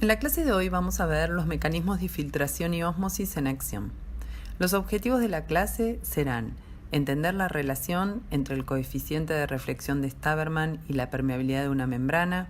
En la clase de hoy vamos a ver los mecanismos de filtración y ósmosis en acción. Los objetivos de la clase serán entender la relación entre el coeficiente de reflexión de Staberman y la permeabilidad de una membrana,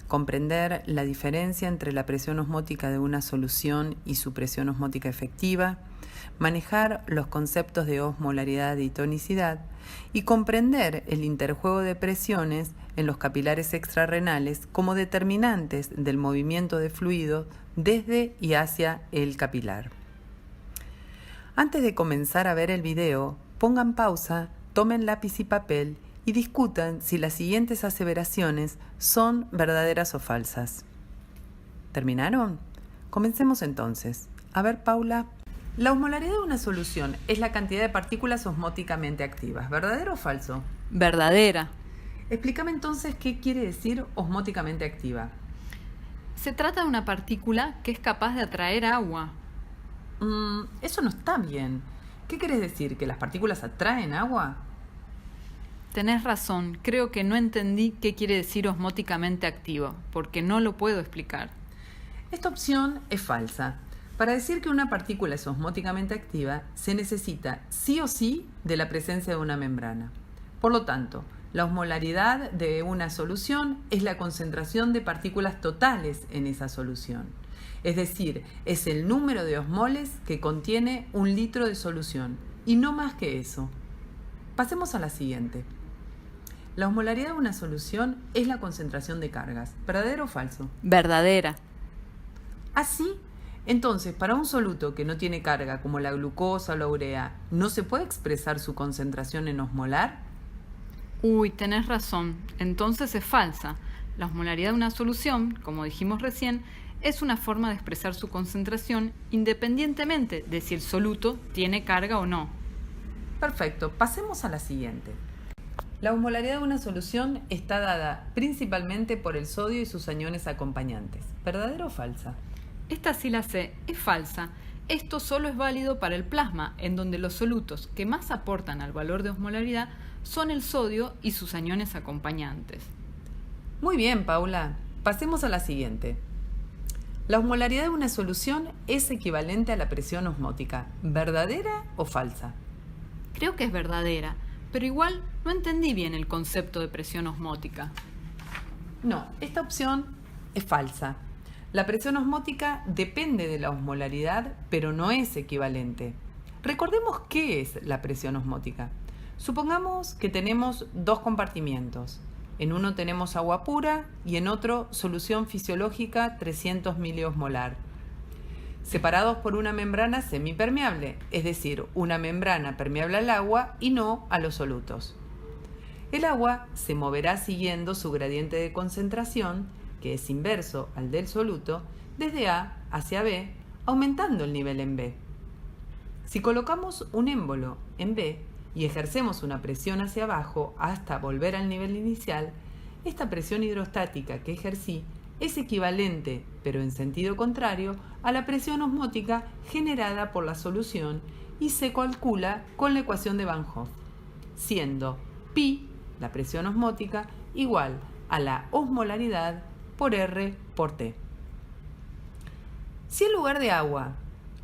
comprender la diferencia entre la presión osmótica de una solución y su presión osmótica efectiva, manejar los conceptos de osmolaridad y tonicidad y comprender el interjuego de presiones en los capilares extrarrenales como determinantes del movimiento de fluido desde y hacia el capilar. Antes de comenzar a ver el video, pongan pausa, tomen lápiz y papel y discutan si las siguientes aseveraciones son verdaderas o falsas. ¿Terminaron? Comencemos entonces. A ver, Paula. La osmolaridad de una solución es la cantidad de partículas osmóticamente activas. ¿Verdadero o falso? Verdadera. Explícame entonces qué quiere decir osmóticamente activa. Se trata de una partícula que es capaz de atraer agua. Eso no está bien. ¿Qué querés decir? ¿Que las partículas atraen agua? Tenés razón, creo que no entendí qué quiere decir osmóticamente activo, porque no lo puedo explicar. Esta opción es falsa. Para decir que una partícula es osmóticamente activa, se necesita sí o sí de la presencia de una membrana. Por lo tanto, la osmolaridad de una solución es la concentración de partículas totales en esa solución. Es decir, es el número de osmoles que contiene un litro de solución, y no más que eso. Pasemos a la siguiente. La osmolaridad de una solución es la concentración de cargas. ¿Verdadero o falso? Verdadera. ¿Así? Entonces, para un soluto que no tiene carga, como la glucosa o la urea, ¿no se puede expresar su concentración en osmolar? Uy, tenés razón. Entonces es falsa. La osmolaridad de una solución, como dijimos recién, es una forma de expresar su concentración independientemente de si el soluto tiene carga o no. Perfecto. Pasemos a la siguiente. La osmolaridad de una solución está dada principalmente por el sodio y sus aniones acompañantes. ¿Verdadero o falsa? Esta sí la sé, es falsa. Esto solo es válido para el plasma, en donde los solutos que más aportan al valor de osmolaridad son el sodio y sus aniones acompañantes. Muy bien, Paula. Pasemos a la siguiente. La osmolaridad de una solución es equivalente a la presión osmótica. ¿Verdadera o falsa? Creo que es verdadera, pero igual no entendí bien el concepto de presión osmótica. No, esta opción es falsa. La presión osmótica depende de la osmolaridad, pero no es equivalente. Recordemos qué es la presión osmótica. Supongamos que tenemos dos compartimientos. En uno tenemos agua pura y en otro solución fisiológica 300 miliosmolar, separados por una membrana semipermeable, es decir, una membrana permeable al agua y no a los solutos. El agua se moverá siguiendo su gradiente de concentración, que es inverso al del soluto, desde A hacia B, aumentando el nivel en B. Si colocamos un émbolo en B y ejercemos una presión hacia abajo hasta volver al nivel inicial, esta presión hidrostática que ejercí es equivalente, pero en sentido contrario, a la presión osmótica generada por la solución y se calcula con la ecuación de Van Hoff, siendo pi, la presión osmótica, igual a la osmolaridad por R por T. Si en lugar de agua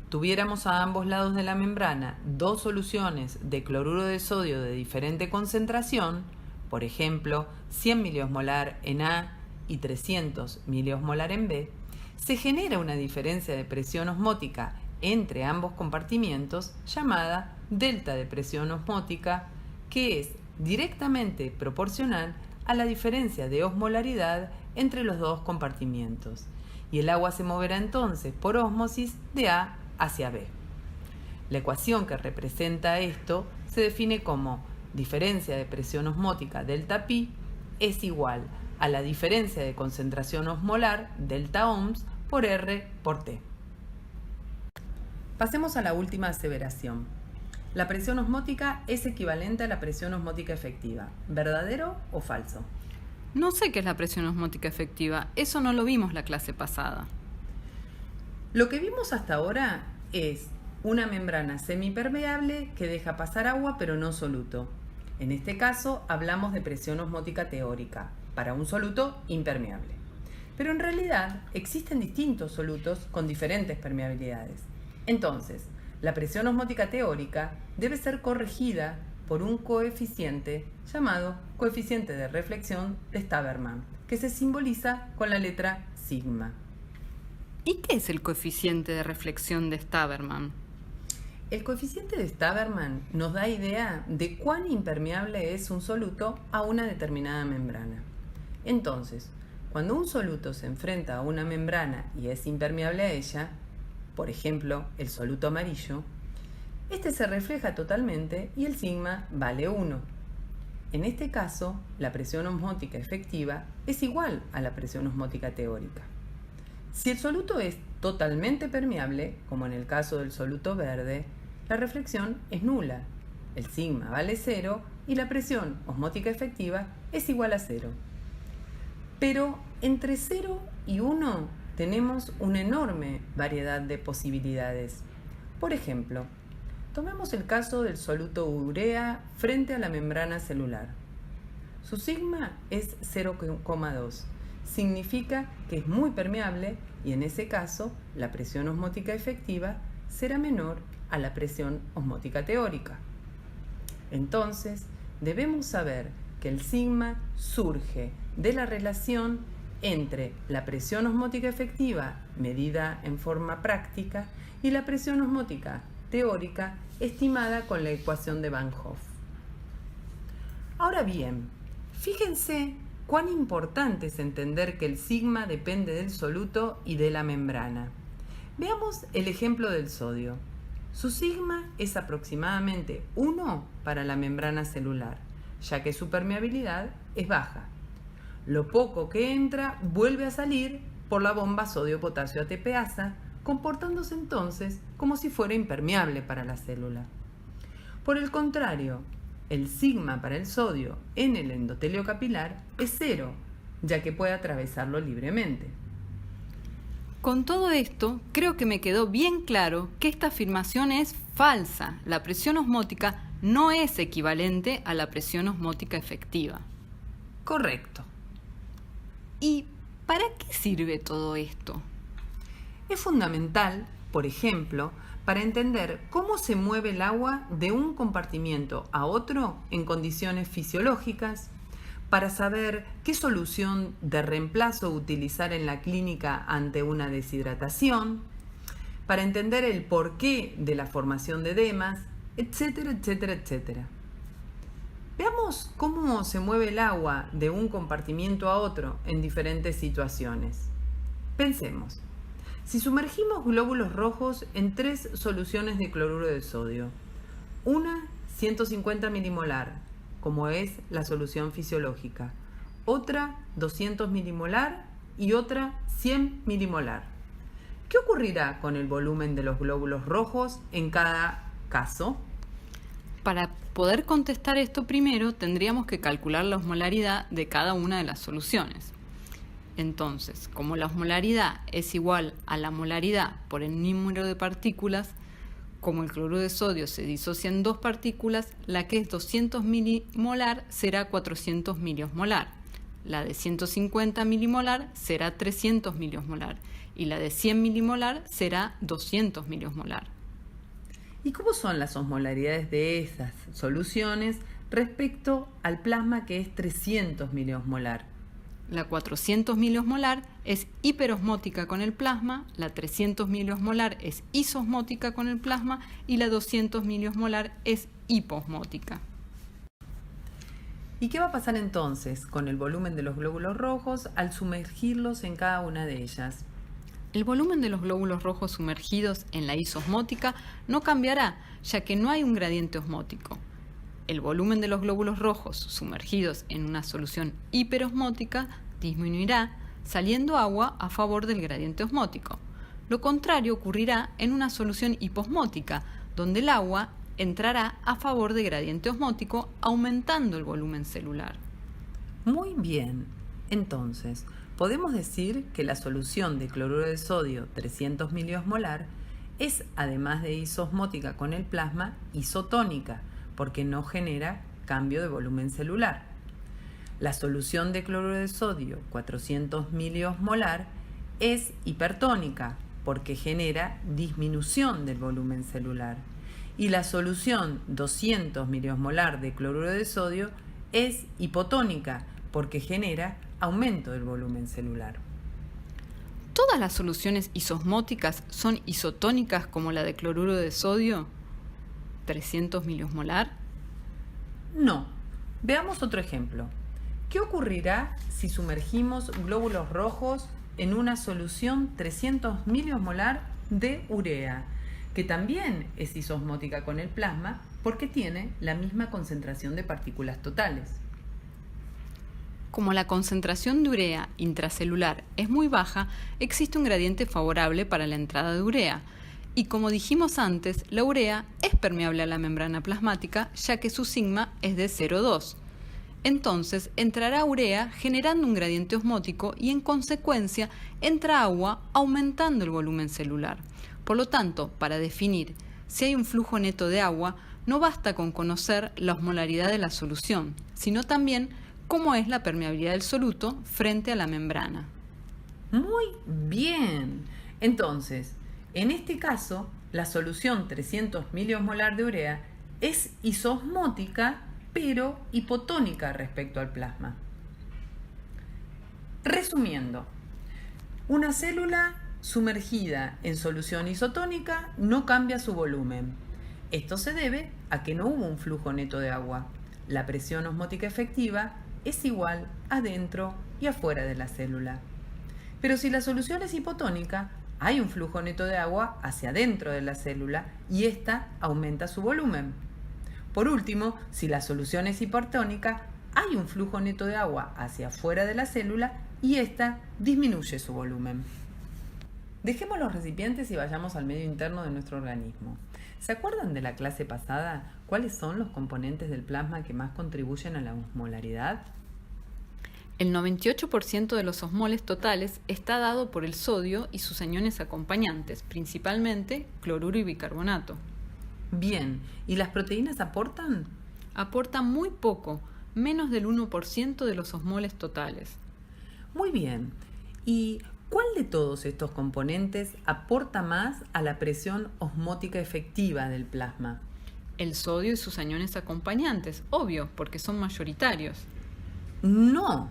tuviéramos a ambos lados de la membrana dos soluciones de cloruro de sodio de diferente concentración, por ejemplo 100 miliosmolar en A y 300 miliosmolar en B, se genera una diferencia de presión osmótica entre ambos compartimientos llamada delta de presión osmótica, que es directamente proporcional a la diferencia de osmolaridad entre los dos compartimientos, y el agua se moverá entonces por ósmosis de A hacia B. La ecuación que representa esto se define como diferencia de presión osmótica delta pi es igual a la diferencia de concentración osmolar delta ohms por R por T. Pasemos a la última aseveración. La presión osmótica es equivalente a la presión osmótica efectiva. ¿Verdadero o falso? No sé qué es la presión osmótica efectiva, eso no lo vimos la clase pasada. Lo que vimos hasta ahora es una membrana semipermeable que deja pasar agua pero no soluto. En este caso hablamos de presión osmótica teórica para un soluto impermeable. Pero en realidad existen distintos solutos con diferentes permeabilidades. Entonces, la presión osmótica teórica debe ser corregida por un coeficiente llamado coeficiente de reflexión de Staberman, que se simboliza con la letra sigma. ¿Y qué es el coeficiente de reflexión de Staberman? El coeficiente de Staberman nos da idea de cuán impermeable es un soluto a una determinada membrana. Entonces, cuando un soluto se enfrenta a una membrana y es impermeable a ella, por ejemplo, el soluto amarillo, este se refleja totalmente y el sigma vale 1. En este caso, la presión osmótica efectiva es igual a la presión osmótica teórica. Si el soluto es totalmente permeable, como en el caso del soluto verde, la reflexión es nula, el sigma vale 0 y la presión osmótica efectiva es igual a 0. Pero entre 0 y 1 tenemos una enorme variedad de posibilidades. Por ejemplo, tomemos el caso del soluto urea frente a la membrana celular. Su sigma es 0,2. Significa que es muy permeable y en ese caso la presión osmótica efectiva será menor a la presión osmótica teórica. Entonces, debemos saber que el sigma surge de la relación entre la presión osmótica efectiva medida en forma práctica y la presión osmótica teórica estimada con la ecuación de Van Hoff. Ahora bien, fíjense cuán importante es entender que el sigma depende del soluto y de la membrana. Veamos el ejemplo del sodio. Su sigma es aproximadamente 1 para la membrana celular, ya que su permeabilidad es baja. Lo poco que entra vuelve a salir por la bomba sodio-potasio ATPasa, comportándose entonces como si fuera impermeable para la célula. Por el contrario, el sigma para el sodio en el endotelio capilar es 0, ya que puede atravesarlo libremente. Con todo esto, creo que me quedó bien claro que esta afirmación es falsa. La presión osmótica no es equivalente a la presión osmótica efectiva. Correcto. ¿Y para qué sirve todo esto? Es fundamental, por ejemplo, para entender cómo se mueve el agua de un compartimiento a otro en condiciones fisiológicas, para saber qué solución de reemplazo utilizar en la clínica ante una deshidratación, para entender el porqué de la formación de edemas, etcétera, etcétera, etcétera. Veamos cómo se mueve el agua de un compartimiento a otro en diferentes situaciones. Pensemos. Si sumergimos glóbulos rojos en 3 soluciones de cloruro de sodio, una 150 milimolar, como es la solución fisiológica, otra 200 milimolar y otra 100 milimolar. ¿Qué ocurrirá con el volumen de los glóbulos rojos en cada caso? Para poder contestar esto primero, tendríamos que calcular la osmolaridad de cada una de las soluciones. Entonces, como la osmolaridad es igual a la molaridad por el número de partículas, como el cloruro de sodio se disocia en 2 partículas, la que es 200 milimolar será 400 miliosmolar, la de 150 milimolar será 300 miliosmolar y la de 100 milimolar será 200 miliosmolar. ¿Y cómo son las osmolaridades de esas soluciones respecto al plasma que es 300 miliosmolar? La 400 miliosmolar es hiperosmótica con el plasma, la 300 miliosmolar es isosmótica con el plasma y la 200 miliosmolar es hiposmótica. ¿Y qué va a pasar entonces con el volumen de los glóbulos rojos al sumergirlos en cada una de ellas? El volumen de los glóbulos rojos sumergidos en la isosmótica no cambiará, ya que no hay un gradiente osmótico. El volumen de los glóbulos rojos sumergidos en una solución hiperosmótica disminuirá, saliendo agua a favor del gradiente osmótico. Lo contrario ocurrirá en una solución hiposmótica, donde el agua entrará a favor del gradiente osmótico, aumentando el volumen celular. Muy bien. Entonces, podemos decir que la solución de cloruro de sodio 300 miliosmolar es, además de isosmótica con el plasma, isotónica, porque no genera cambio de volumen celular. La solución de cloruro de sodio 400 miliosmolar es hipertónica porque genera disminución del volumen celular. Y la solución 200 miliosmolar de cloruro de sodio es hipotónica porque genera aumento del volumen celular. ¿Todas las soluciones isosmóticas son isotónicas como la de cloruro de sodio? ¿300 miliosmolar? No. Veamos otro ejemplo. ¿Qué ocurrirá si sumergimos glóbulos rojos en una solución 300 miliosmolar de urea, que también es isosmótica con el plasma porque tiene la misma concentración de partículas totales? Como la concentración de urea intracelular es muy baja, existe un gradiente favorable para la entrada de urea. Y como dijimos antes, la urea es permeable a la membrana plasmática, ya que su sigma es de 0,2. Entonces entrará urea generando un gradiente osmótico y en consecuencia entra agua aumentando el volumen celular. Por lo tanto, para definir si hay un flujo neto de agua, no basta con conocer la osmolaridad de la solución, sino también cómo es la permeabilidad del soluto frente a la membrana. Muy bien. Entonces, en este caso, la solución 300 miliosmolar de urea es isosmótica, pero hipotónica respecto al plasma. Resumiendo, una célula sumergida en solución isotónica no cambia su volumen. Esto se debe a que no hubo un flujo neto de agua. La presión osmótica efectiva es igual adentro y afuera de la célula. Pero si la solución es hipotónica, hay un flujo neto de agua hacia adentro de la célula y ésta aumenta su volumen. Por último, si la solución es hipertónica, hay un flujo neto de agua hacia afuera de la célula y ésta disminuye su volumen. Dejemos los recipientes y vayamos al medio interno de nuestro organismo. ¿Se acuerdan de la clase pasada cuáles son los componentes del plasma que más contribuyen a la osmolaridad? El 98% de los osmoles totales está dado por el sodio y sus aniones acompañantes, principalmente cloruro y bicarbonato. Bien, ¿y las proteínas aportan? Aportan muy poco, menos del 1% de los osmoles totales. Muy bien. ¿Y cuál de todos estos componentes aporta más a la presión osmótica efectiva del plasma? El sodio y sus aniones acompañantes, obvio, porque son mayoritarios. No,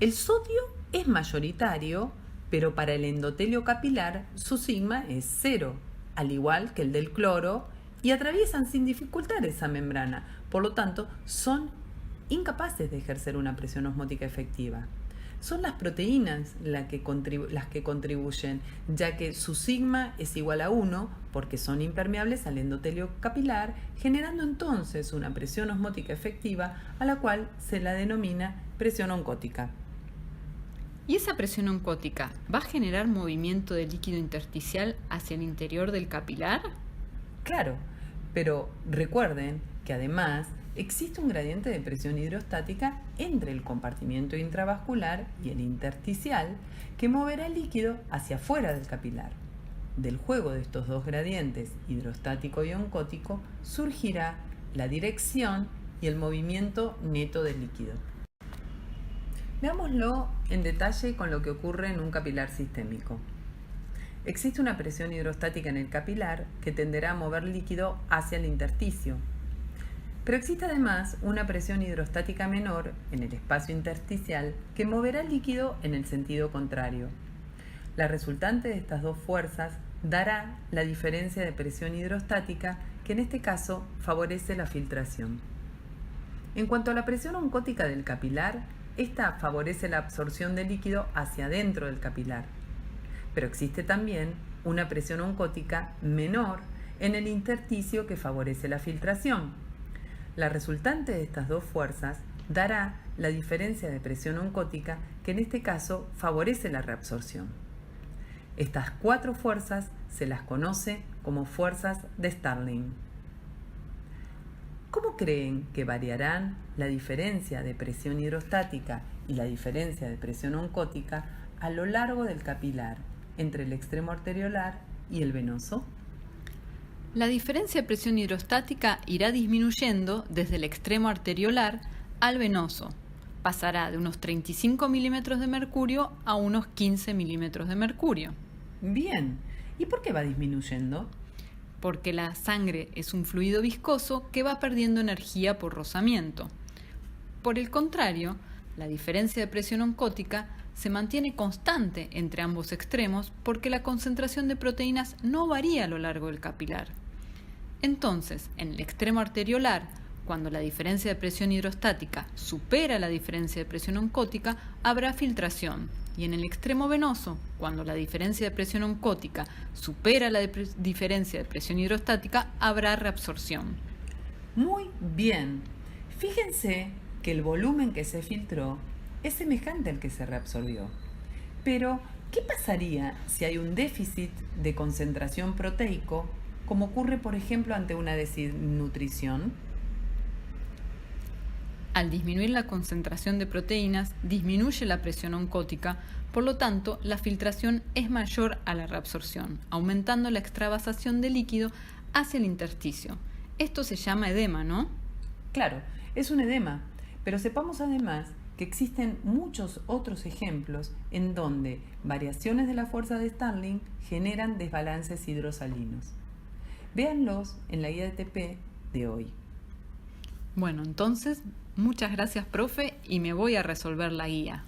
el sodio es mayoritario, pero para el endotelio capilar su sigma es 0, al igual que el del cloro, y atraviesan sin dificultad esa membrana. Por lo tanto, son incapaces de ejercer una presión osmótica efectiva. Son las proteínas las que contribuyen, ya que su sigma es igual a 1 porque son impermeables al endotelio capilar, generando entonces una presión osmótica efectiva a la cual se la denomina presión oncótica. ¿Y esa presión oncótica va a generar movimiento del líquido intersticial hacia el interior del capilar? Claro, pero recuerden que además existe un gradiente de presión hidrostática entre el compartimiento intravascular y el intersticial que moverá el líquido hacia afuera del capilar. Del juego de estos dos gradientes, hidrostático y oncótico, surgirá la dirección y el movimiento neto del líquido. Veámoslo en detalle con lo que ocurre en un capilar sistémico. Existe una presión hidrostática en el capilar que tenderá a mover líquido hacia el intersticio. Pero existe además una presión hidrostática menor en el espacio intersticial que moverá el líquido en el sentido contrario. La resultante de estas dos fuerzas dará la diferencia de presión hidrostática que en este caso favorece la filtración. En cuanto a la presión oncótica del capilar, esta favorece la absorción de líquido hacia adentro del capilar. Pero existe también una presión oncótica menor en el intersticio que favorece la filtración. La resultante de estas dos fuerzas dará la diferencia de presión oncótica que en este caso favorece la reabsorción. Estas cuatro fuerzas se las conoce como fuerzas de Stirling. ¿Cómo creen que variarán la diferencia de presión hidrostática y la diferencia de presión oncótica a lo largo del capilar entre el extremo arteriolar y el venoso? La diferencia de presión hidrostática irá disminuyendo desde el extremo arteriolar al venoso, pasará de unos 35 milímetros de mercurio a unos 15 milímetros de mercurio. Bien. ¿Y por qué va disminuyendo? Porque la sangre es un fluido viscoso que va perdiendo energía por rozamiento. Por el contrario, la diferencia de presión oncótica se mantiene constante entre ambos extremos porque la concentración de proteínas no varía a lo largo del capilar. Entonces, en el extremo arteriolar, cuando la diferencia de presión hidrostática supera la diferencia de presión oncótica, habrá filtración. Y en el extremo venoso, cuando la diferencia de presión oncótica supera la diferencia de presión hidrostática, habrá reabsorción. Muy bien. Fíjense que el volumen que se filtró es semejante al que se reabsorbió. Pero, ¿qué pasaría si hay un déficit de concentración proteico, como ocurre, por ejemplo, ante una desnutrición? Al disminuir la concentración de proteínas, disminuye la presión oncótica, por lo tanto, la filtración es mayor a la reabsorción, aumentando la extravasación de líquido hacia el intersticio. Esto se llama edema, ¿no? Claro, es un edema, pero sepamos además que existen muchos otros ejemplos en donde variaciones de la fuerza de Starling generan desbalances hidrosalinos. Véanlos en la guía de TP de hoy. Bueno, entonces, muchas gracias, profe, y me voy a resolver la guía.